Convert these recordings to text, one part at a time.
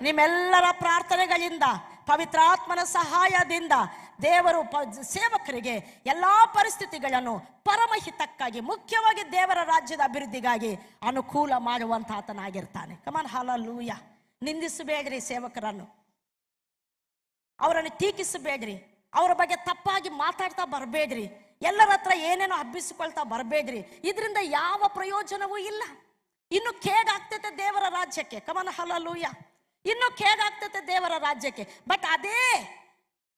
ನಿಮ್ಮೆಲ್ಲರ ಪ್ರಾರ್ಥನೆಗಳಿಂದ, ಪವಿತ್ರಾತ್ಮನ ಸಹಾಯದಿಂದ ದೇವರು ಸೇವಕರಿಗೆ ಎಲ್ಲಾ ಪರಿಸ್ಥಿತಿಗಳನ್ನು ಪರಮಹಿತಕ್ಕಾಗಿ, ಮುಖ್ಯವಾಗಿ ದೇವರ ರಾಜ್ಯದ ಅಭಿವೃದ್ಧಿಗಾಗಿ ಅನುಕೂಲ ಮಾಡುವಂತ ಆತನಾಗಿರ್ತಾನೆ. ಕಮಾನ್ ಹಲ್ಲೆಲೂಯ. ನಿಂದಿಸಬೇಡ್ರಿ ಸೇವಕರನ್ನು, ಅವರನ್ನು ಟೀಕಿಸಬೇಡ್ರಿ, ಅವರ ಬಗ್ಗೆ ತಪ್ಪಾಗಿ ಮಾತಾಡ್ತಾ ಬರಬೇಡ್ರಿ, ಎಲ್ಲರ ಹತ್ರ ಏನೇನೋ ಹಬ್ಬಿಸಿಕೊಳ್ತಾ ಬರಬೇಡ್ರಿ. ಇದರಿಂದ ಯಾವ ಪ್ರಯೋಜನವೂ ಇಲ್ಲ. ಇನ್ನು ಕೇಡಾಗ್ತೈತೆ ದೇವರ ರಾಜ್ಯಕ್ಕೆ. ಕಮಾನ್ ಹಲ್ಲೆಲೂಯ. ಇನ್ನು ಕೇಡಾಗ್ತೈತೆ ದೇವರ ರಾಜ್ಯಕ್ಕೆ. ಬಟ್ ಅದೇ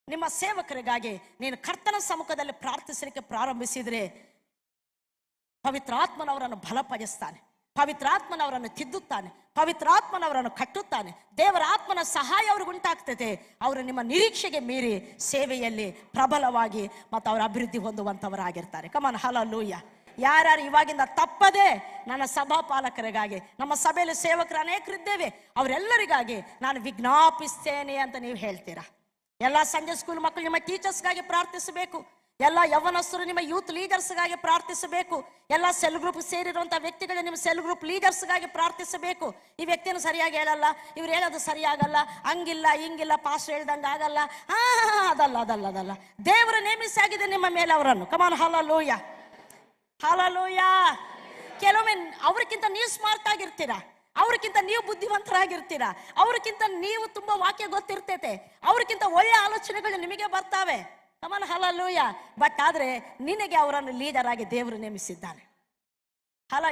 ನಿಮ್ಮ ಸೇವಕರಿಗಾಗಿ ನೀನು ಕರ್ತನ ಸಮ್ಮುಖದಲ್ಲಿ ಪ್ರಾರ್ಥಿಸಲಿಕ್ಕೆ ಪ್ರಾರಂಭಿಸಿದ್ರೆ ಪವಿತ್ರಾತ್ಮನವರನ್ನು ಬಲಪಡಿಸ್ತಾನೆ, ಪವಿತ್ರಾತ್ಮನವರನ್ನು ತಿದ್ದುತ್ತಾನೆ, ಪವಿತ್ರಾತ್ಮನವರನ್ನು ಕಟ್ಟುತ್ತಾನೆ. ದೇವರ ಆತ್ಮನ ಸಹಾಯ ಅವ್ರಿಗೆ ಉಂಟಾಗ್ತದೆ. ಅವರು ನಿಮ್ಮ ನಿರೀಕ್ಷೆಗೆ ಮೀರಿ ಸೇವೆಯಲ್ಲಿ ಪ್ರಬಲವಾಗಿ ಮತ್ತು ಅವರ ಅಭಿವೃದ್ಧಿ ಹೊಂದುವಂಥವರಾಗಿರ್ತಾರೆ. ಕಮಾನ್ ಹಲ್ಲೆಲೂಯ. ಯಾರ್ಯಾರು ಇವಾಗಿಂದ ತಪ್ಪದೆ ನನ್ನ ಸಭಾ ಪಾಲಕರಿಗಾಗಿ, ನಮ್ಮ ಸಭೆಯಲ್ಲಿ ಸೇವಕರು ಅನೇಕರಿದ್ದೇವೆ, ಅವರೆಲ್ಲರಿಗಾಗಿ ನಾನು ವಿಜ್ಞಾಪಿಸ್ತೇನೆ ಅಂತ ನೀವು ಹೇಳ್ತೀರಾ. ಎಲ್ಲ ಸಂಜೆ ಸ್ಕೂಲ್ ಮಕ್ಕಳು ನಿಮ್ಮ ಟೀಚರ್ಸ್ಗಾಗಿ ಪ್ರಾರ್ಥಿಸಬೇಕು. ಎಲ್ಲ ಯೌವನಸ್ಥರು ನಿಮ್ಮ ಯೂತ್ ಲೀಡರ್ಸ್ಗಾಗಿ ಪ್ರಾರ್ಥಿಸಬೇಕು. ಎಲ್ಲ ಸೆಲ್ ಗ್ರೂಪ್ ಸೇರಿರುವಂತಹ ವ್ಯಕ್ತಿಗಳು ನಿಮ್ಮ ಸೆಲ್ ಗ್ರೂಪ್ ಲೀಡರ್ಸ್ಗಾಗಿ ಪ್ರಾರ್ಥಿಸಬೇಕು. ಈ ವ್ಯಕ್ತಿಯನ್ನು ಸರಿಯಾಗಿ ಹೇಳಲ್ಲ, ಇವ್ರು ಹೇಳೋದು ಸರಿಯಾಗಲ್ಲ, ಹಂಗಿಲ್ಲ ಹಿಂಗಿಲ್ಲ, ಪಾಸ್ ಹೇಳ್ದಂಗೆ ಆಗಲ್ಲ, ಅದಲ್ಲ ಅದಲ್ಲ ಅದಲ್ಲ. ದೇವರ ನೇಮಿಸಾಗಿದೆ ನಿಮ್ಮ ಮೇಲೆ ಅವರನ್ನು. ಕಮಾನ್ ಹಲ್ಲೆಲೂಯ, ಹಲ್ಲೆಲೂಯ. ಕೆಲವೊಮ್ಮೆ ಅವ್ರಿಗಿಂತ ನೀವು ಸ್ಮಾರ್ಟ್ ಆಗಿರ್ತೀರಾ, ಅವ್ರಿಗಿಂತ ನೀವು ಬುದ್ಧಿವಂತರಾಗಿರ್ತೀರಾ, ಅವ್ರಿಗಿಂತ ನೀವು ತುಂಬಾ ವಾಕ್ಯ ಗೊತ್ತಿರ್ತೈತೆ, ಅವ್ರಿಗಿಂತ ಒಳ್ಳೆ ಆಲೋಚನೆಗಳು ನಿಮಗೆ ಬರ್ತಾವೆ. ಕಮಾನ್ ಹಲ್ಲೆಲೂಯ. ಬಟ್ ಆದ್ರೆ ನಿನಗೆ ಅವರನ್ನು ಲೀಡರ್ ಆಗಿ ದೇವರು ನೇಮಿಸಿದ್ದಾನೆ.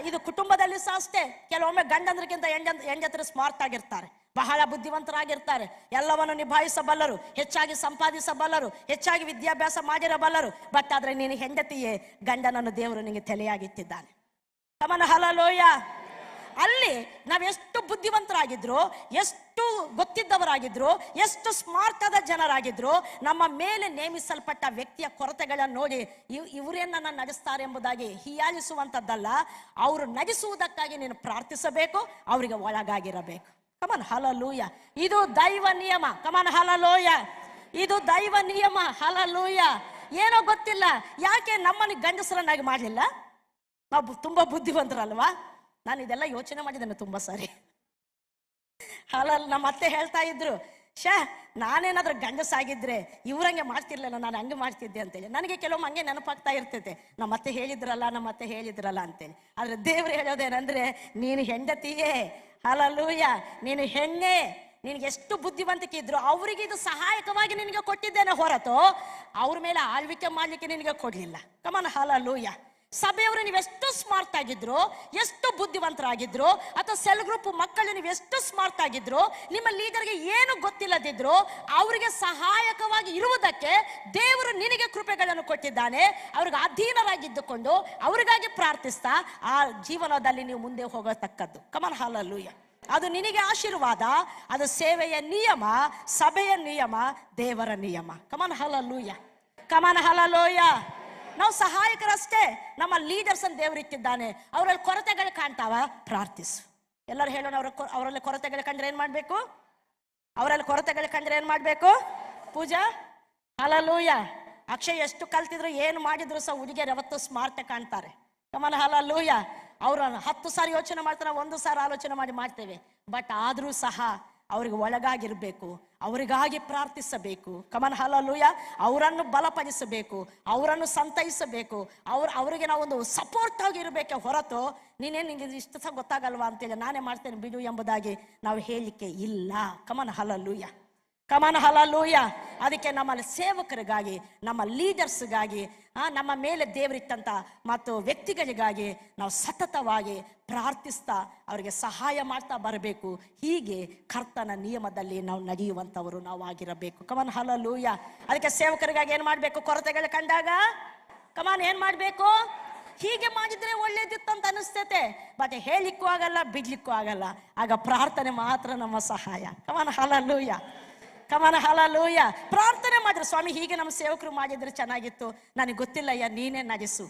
ಇದು ಕುಟುಂಬದಲ್ಲಿ ಸಹ ಅಷ್ಟೇ. ಕೆಲವೊಮ್ಮೆ ಗಂಡಂದ್ರಿಗಿಂತ ಹೆಂಡತಿರು ಸ್ಮಾರ್ಟ್ ಆಗಿರ್ತಾರೆ, ಬಹಳ ಬುದ್ಧಿವಂತರಾಗಿರ್ತಾರೆ, ಎಲ್ಲವನ್ನು ನಿಭಾಯಿಸಬಲ್ಲರು, ಹೆಚ್ಚಾಗಿ ಸಂಪಾದಿಸಬಲ್ಲರು, ಹೆಚ್ಚಾಗಿ ವಿದ್ಯಾಭ್ಯಾಸ ಮಾಡಿರಬಲ್ಲರು. ಬಟ್ ಆದ್ರೆ ನೀನು ಹೆಂಡತಿಯೇ ಗಂಡನನ್ನು ದೇವರು ನಿನಗೆ ತಲೆಯಾಗಿಟ್ಟಿದ್ದಾನೆ. ಕಮಾನ್ ಹಲ್ಲೆಲೂಯ. ಅಲ್ಲಿ ನಾವೆಷ್ಟು ಬುದ್ಧಿವಂತರಾಗಿದ್ರು, ಎಷ್ಟು ಗೊತ್ತಿದ್ದವರಾಗಿದ್ರು, ಎಷ್ಟು ಸ್ಮಾರ್ಟ್ ಆದ ಜನರಾಗಿದ್ರು, ನಮ್ಮ ಮೇಲೆ ನೇಮಿಸಲ್ಪಟ್ಟ ವ್ಯಕ್ತಿಯ ಕೊರತೆಗಳನ್ನು ನೋಡಿ ಇವರೇನ ನನ್ನ ನಡೆಸ್ತಾರೆ ಎಂಬುದಾಗಿ ಹೀಯಾಳಿಸುವಂಥದ್ದಲ್ಲ. ಅವರು ನಡೆಸುವುದಕ್ಕಾಗಿ ನೀನು ಪ್ರಾರ್ಥಿಸಬೇಕು, ಅವರಿಗೆ ಒಳಗಾಗಿರಬೇಕು. ಕಮಾನ್ ಹಲ್ಲೆಲೂಯ. ಇದು ದೈವ ನಿಯಮ. ಕಮಾನ್ ಹಲ್ಲೆಲೂಯ. ಇದು ದೈವ ನಿಯಮ. ಹಲ್ಲೆಲೂಯ. ಏನೋ ಗೊತ್ತಿಲ್ಲ, ಯಾಕೆ ನಮ್ಮನ್ನು ಗಂಡಸರನ್ನಾಗಿ ಮಾಡಲಿಲ್ಲ? ನಾವು ತುಂಬಾ ಬುದ್ಧಿವಂತರಲ್ವಾ? ನಾನು ಇದೆಲ್ಲ ಯೋಚನೆ ಮಾಡಿದ್ದೇನೆ ತುಂಬಾ ಸಾರಿ. ನಮ್ಮ ಅತ್ತೆ ಹೇಳ್ತಾ ಇದ್ರು, ನಾನೇನಾದ್ರೂ ಗಂಡಸಾಗಿದ್ರೆ ಇವ್ರಂಗೆ ಮಾಡ್ತಿರ್ಲಿಲ್ಲ, ನಾನು ಹಂಗೆ ಮಾಡ್ತಿದ್ದೆ ಅಂತೇಳಿ. ನನಗೆ ಕೆಲವೊಮ್ಮೆ ಹಂಗೆ ನೆನಪಾಗ್ತಾ ಇರ್ತೈತೆ, ನಮ್ಮ ಅತ್ತೆ ಹೇಳಿದ್ರಲ್ಲ ಅಂತೇಳಿ. ಆದ್ರೆ ದೇವ್ರು ಹೇಳೋದೇನಂದ್ರೆ, ನೀನು ಹೆಂಡತಿಯೇ, ಹಲ್ಲೆಲೂಯ, ನೀನು ಹೆಣ್ಣೆ, ನಿನಗೆ ಎಷ್ಟು ಬುದ್ಧಿವಂತಿಕೆ ಇದ್ರು ಅವರಿಗೆ ಇದು ಸಹಾಯಕವಾಗಿ ನಿನಗೆ ಕೊಟ್ಟಿದ್ದೇನೆ ಹೊರತು ಅವ್ರ ಮೇಲೆ ಆಳ್ವಿಕೆ ಮಾಡ್ಲಿಕ್ಕೆ ನಿನಗೆ ಕೊಡ್ಲಿಲ್ಲ. ಕಮಾನ್ ಹಲ್ಲೆಲೂಯ. ಸಭೆಯವರು ನೀವೆಷ್ಟು ಸ್ಮಾರ್ಟ್ ಆಗಿದ್ರು, ಎಷ್ಟು ಬುದ್ಧಿವಂತರಾಗಿದ್ರು, ಅಥವಾ ಸೆಲ್ ಗ್ರೂಪ್ ಮಕ್ಕಳು ನೀವು ಎಷ್ಟು ಸ್ಮಾರ್ಟ್ ಆಗಿದ್ರು, ನಿಮ್ಮ ಲೀಡರ್ಗೆ ಏನು ಗೊತ್ತಿಲ್ಲದಿದ್ರು ಅವರಿಗೆ ಸಹಾಯಕವಾಗಿ ಇರುವುದಕ್ಕೆ ದೇವರು ನಿನಗೆ ಕೃಪೆಗಳನ್ನು ಕೊಟ್ಟಿದ್ದಾನೆ. ಅವ್ರಿಗೆ ಅಧೀನರಾಗಿದ್ದುಕೊಂಡು ಅವರಿಗಾಗಿ ಪ್ರಾರ್ಥಿಸ್ತಾ ಆ ಜೀವನದಲ್ಲಿ ನೀವು ಮುಂದೆ ಹೋಗತಕ್ಕದ್ದು. ಕಮಾನ್ ಹಲ್ಲೆಲೂಯ. ಅದು ನಿನಗೆ ಆಶೀರ್ವಾದ, ಅದು ಸೇವೆಯ ನಿಯಮ, ಸಭೆಯ ನಿಯಮ, ದೇವರ ನಿಯಮ. ಕಮಾನ್ ಹಲ್ಲೆಲೂಯ. ಕಮಾನ್ ಹಲ್ಲೆಲೂಯ. ನಾವು ಸಹಾಯಕರಷ್ಟೇ, ನಮ್ಮ ಲೀಡರ್ಸ್ ಅನ್ನು ದೇವರು ಇಟ್ಟಿದ್ದಾನೆ. ಅವರಲ್ಲಿ ಕೊರತೆಗಳು ಕಾಣ್ತಾವ, ಪ್ರಾರ್ಥಿಸು. ಎಲ್ಲರೂ ಹೇಳೋಣ, ಅವರಲ್ಲಿ ಕೊರತೆಗಳು ಕಂಡ್ರೆ ಏನ್ ಮಾಡ್ಬೇಕು? ಅವರಲ್ಲಿ ಕೊರತೆಗಳು ಕಂಡ್ರೆ ಏನ್ ಮಾಡ್ಬೇಕು? ಪೂಜಾ. ಹಲ್ಲೆಲೂಯ. ಅಕ್ಷಯ್ ಎಷ್ಟು ಕಲ್ತಿದ್ರು ಏನು ಮಾಡಿದ್ರು ಸಹ ಹುಡುಗಿಯರು ಯಾವತ್ತೂ ಸ್ಮಾರ್ಟ್ ಕಾಣ್ತಾರೆ. ಕಮಾನ್ ಹಲ್ಲೆಲೂಯ. ಅವ್ರ 10 ಸಾರಿ ಯೋಚನೆ ಮಾಡ್ತಾರೆ, 1 ಸಾರಿ ಆಲೋಚನೆ ಮಾಡ್ತೇವೆ. ಬಟ್ ಆದ್ರೂ ಸಹ ಅವ್ರಿಗೆ ಒಳಗಾಗಿರ್ಬೇಕು, ಅವರಿಗಾಗಿ ಪ್ರಾರ್ಥಿಸಬೇಕು. ಕಮಾನ್ ಹಲ್ಲೆಲೂಯ. ಅವರನ್ನು ಬಲಪಡಿಸಬೇಕು, ಅವರನ್ನು ಸಂತೈಸಬೇಕು, ಅವರಿಗೆ ನಾವೊಂದು ಸಪೋರ್ಟ್ ಆಗಿರ್ಬೇಕೆ ಹೊರತು ನಿಂಗೆ ಇಷ್ಟು ಸಹ ಗೊತ್ತಾಗಲ್ವಾ ಅಂತೇಳಿ ನಾನೇ ಮಾಡ್ತೇನೆ ಬಿಡು ಎಂಬುದಾಗಿ ನಾವು ಹೇಳಲಿಕ್ಕೆ ಇಲ್ಲ. ಕಮಾನ್ ಹಲ್ಲೆಲೂಯ. ಕಮಾನ್ ಹಲ್ಲೆಲೂಯ. ಅದಕ್ಕೆ ನಮ್ಮ ಸೇವಕರಿಗಾಗಿ, ನಮ್ಮ ಲೀಡರ್ಸ್ಗಾಗಿ, ನಮ್ಮ ಮೇಲೆ ದೇವರಿಟ್ಟಂತ ಮತ್ತು ವ್ಯಕ್ತಿಗಳಿಗಾಗಿ ನಾವು ಸತತವಾಗಿ ಪ್ರಾರ್ಥಿಸ್ತಾ ಅವರಿಗೆ ಸಹಾಯ ಮಾಡ್ತಾ ಬರಬೇಕು. ಹೀಗೆ ಕರ್ತನ ನಿಯಮದಲ್ಲಿ ನಾವು ನಡೆಯುವಂಥವರು ನಾವು ಆಗಿರಬೇಕು. ಕಮಾನ್ ಹಲ್ಲೆಲೂಯ. ಅದಕ್ಕೆ ಸೇವಕರಿಗಾಗಿ ಏನ್ ಮಾಡ್ಬೇಕು? ಕೊರತೆಗಳು ಕಂಡಾಗ ಕಮಾನ್ ಏನ್ ಮಾಡ್ಬೇಕು? ಹೀಗೆ ಮಾಡಿದ್ರೆ ಒಳ್ಳೇದಿತ್ತು ಅಂತ ಅನಿಸ್ತೈತೆ, ಬಟ್ ಹೇಳಿಕ್ಕೂ ಆಗಲ್ಲ, ಬಿಡ್ಲಿಕ್ಕೂ ಆಗಲ್ಲ. ಆಗ ಪ್ರಾರ್ಥನೆ ಮಾತ್ರ ನಮ್ಮ ಸಹಾಯ. ಕಮಾನ್ ಹಲ್ಲೆಲೂಯ. ಕಮಾನ ಹಲ್ಲೆಲೂಯ. ಪ್ರಾರ್ಥನೆ ಮಾಡ್ರಿ, ಸ್ವಾಮಿ ಹೀಗೆ ನಮ್ಮ ಸೇವಕರು ಮಾಡಿದ್ರೆ ಚೆನ್ನಾಗಿತ್ತು, ನನಗೆ ಗೊತ್ತಿಲ್ಲಯ್ಯ, ನೀನೇ ನಡೆಸು.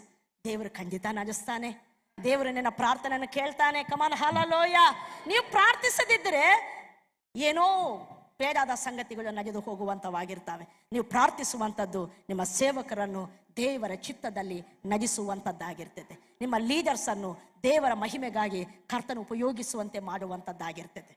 ದೇವರು ಖಂಡಿತ ನಡೆಸ್ತಾನೆ. ದೇವರು ನಿನ್ನ ಪ್ರಾರ್ಥನೆಯನ್ನು ಕೇಳ್ತಾನೆ. ಕಮಾನ ಹಲ್ಲೆಲೂಯ. ನೀವು ಪ್ರಾರ್ಥಿಸದಿದ್ರೆ ಏನೋ ಬೇಡಾದ ಸಂಗತಿಗಳು ನಡೆದು ಹೋಗುವಂತವಾಗಿರ್ತವೆ. ನೀವು ಪ್ರಾರ್ಥಿಸುವಂಥದ್ದು ನಿಮ್ಮ ಸೇವಕರನ್ನು ದೇವರ ಚಿತ್ತದಲ್ಲಿ ನಡೆಸುವಂಥದ್ದಾಗಿರ್ತದೆ. ನಿಮ್ಮ ಲೀಡರ್ಸ್ ಅನ್ನು ದೇವರ ಮಹಿಮೆಗಾಗಿ ಕರ್ತನ ಉಪಯೋಗಿಸುವಂತೆ ಮಾಡುವಂಥದ್ದಾಗಿರ್ತದೆ.